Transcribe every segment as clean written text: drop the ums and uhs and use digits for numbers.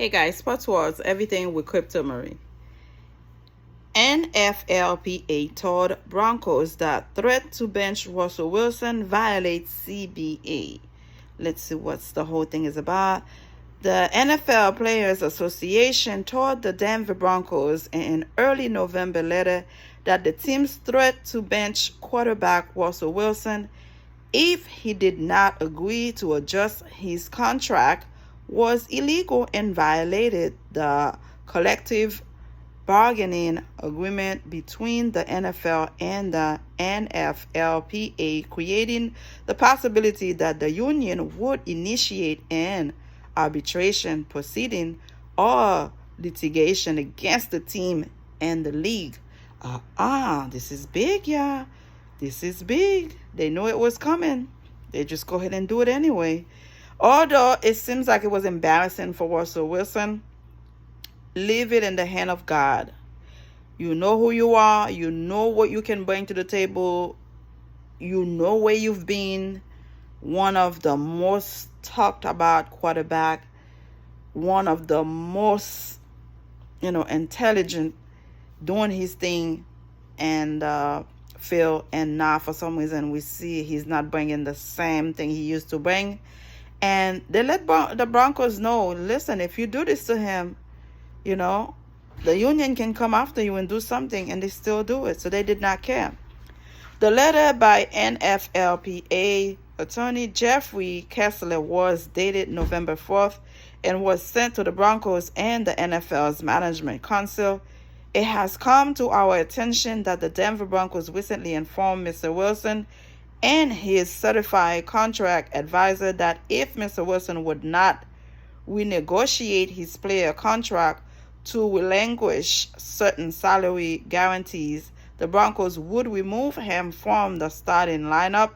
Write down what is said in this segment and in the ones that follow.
Hey guys, Sports Wars, everything with Crypto Marie. NFLPA told Broncos that threat to bench Russell Wilson violates CBA. Let's see what the whole thing is about. The NFL Players Association told the Denver Broncos in an early November letter that the team's threat to bench quarterback Russell Wilson if he did not agree to adjust his contract was illegal and violated the collective bargaining agreement between the NFL and the NFLPA, creating the possibility that the union would initiate an arbitration proceeding or litigation against the team and the league. This is big, yeah. This is big. They knew it was coming. They just go ahead and do it anyway. Although it seems like it was embarrassing for Russell Wilson, leave it in the hand of God. You know who you are. You know what you can bring to the table. You know where you've been. One of the most talked about quarterback. One of the most, intelligent, doing his thing, and Phil, and now for some reason we see he's not bringing the same thing he used to bring. And they let the Broncos know, listen, if you do this to him, the union can come after you and do something, and they still do it. So they did not care. The letter by NFLPA attorney Jeffrey Kessler was dated November 4th and was sent to the Broncos and the NFL's Management Council. It has come to our attention that the Denver Broncos recently informed Mr. Wilson and his certified contract advisor that if Mr. Wilson would not renegotiate his player contract to relinquish certain salary guarantees, the Broncos would remove him from the starting lineup.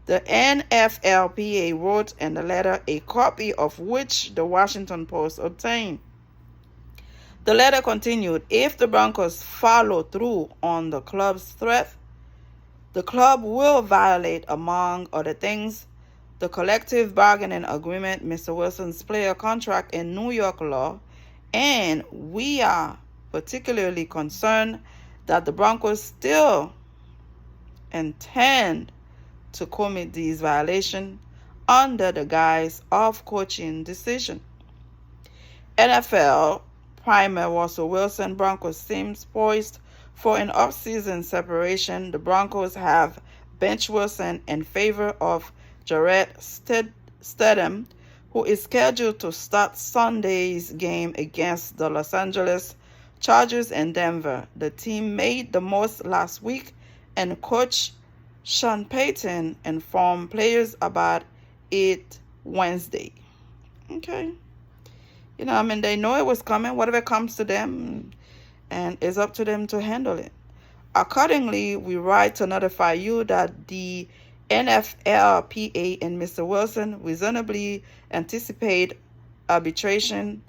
The NFLPA wrote in the letter, a copy of which the Washington Post obtained. The letter continued, if the Broncos follow through on the club's threat, the club will violate, among other things, the collective bargaining agreement, Mr. Wilson's player contract, in New York law, and we are particularly concerned that the Broncos still intend to commit these violations under the guise of coaching decision. NFL primer Russell Wilson, Broncos seems poised for an off-season separation. The Broncos have benched Wilson in favor of Jarrett Stidham, who is scheduled to start Sunday's game against the Los Angeles Chargers in Denver. The team made the most last week, and coach Sean Payton informed players about it Wednesday. Okay. They know it was coming. Whatever comes to them, and it's up to them to handle it. Accordingly, we write to notify you that the NFLPA and Mr. Wilson reasonably anticipate arbitration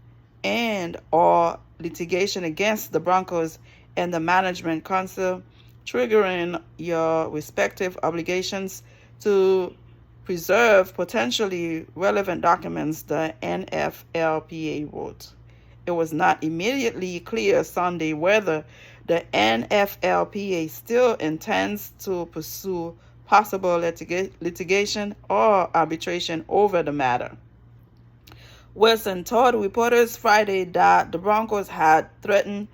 and or litigation against the Broncos and the Management Council, triggering your respective obligations to preserve potentially relevant documents, the NFLPA wrote. It was not immediately clear Sunday whether the NFLPA still intends to pursue possible litigation or arbitration over the matter. Wilson told reporters Friday that the Broncos had threatened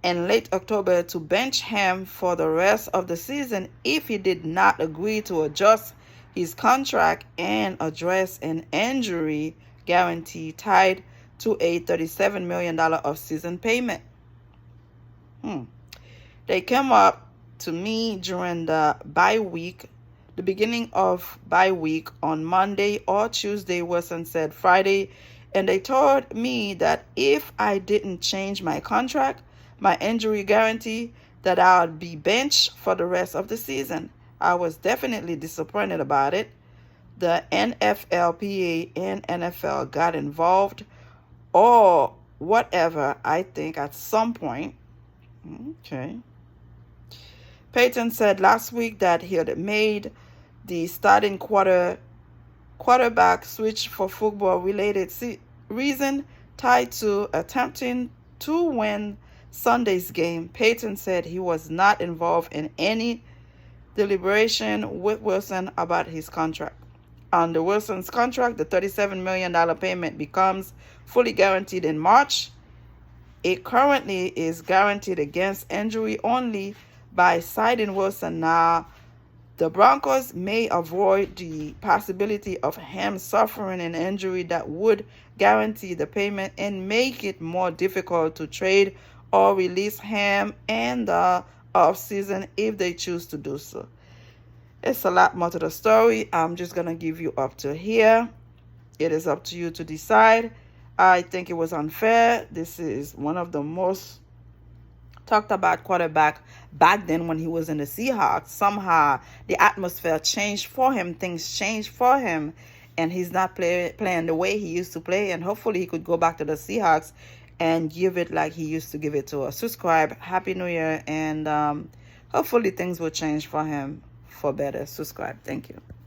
in late October to bench him for the rest of the season if he did not agree to adjust his contract and address an injury guarantee tied to a $37 million off-season payment. They came up to me during the beginning of bye week on Monday or Tuesday, Wilson said Friday, and they told me that if I didn't change my contract, my injury guarantee, that I would be benched for the rest of the season. I was definitely disappointed about it. The NFLPA and NFL got involved or whatever, I think, at some point. Okay. Payton said last week that he had made the starting quarterback switch for football-related reason tied to attempting to win Sunday's game. Payton said he was not involved in any deliberation with Wilson about his contract. Under Wilson's contract, the $37 million payment becomes fully guaranteed in March. It currently is guaranteed against injury only by citing Wilson. Now, the Broncos may avoid the possibility of him suffering an injury that would guarantee the payment and make it more difficult to trade or release him in the offseason if they choose to do so. It's a lot more to the story. I'm just going to give you up to here. It is up to you to decide. I think it was unfair. This is one of the most talked about quarterback back then when he was in the Seahawks. Somehow the atmosphere changed for him. Things changed for him. And he's not playing the way he used to play. And hopefully he could go back to the Seahawks and give it like he used to give it to us. Subscribe. Happy New Year. And hopefully things will change for him for better. Subscribe. Thank you.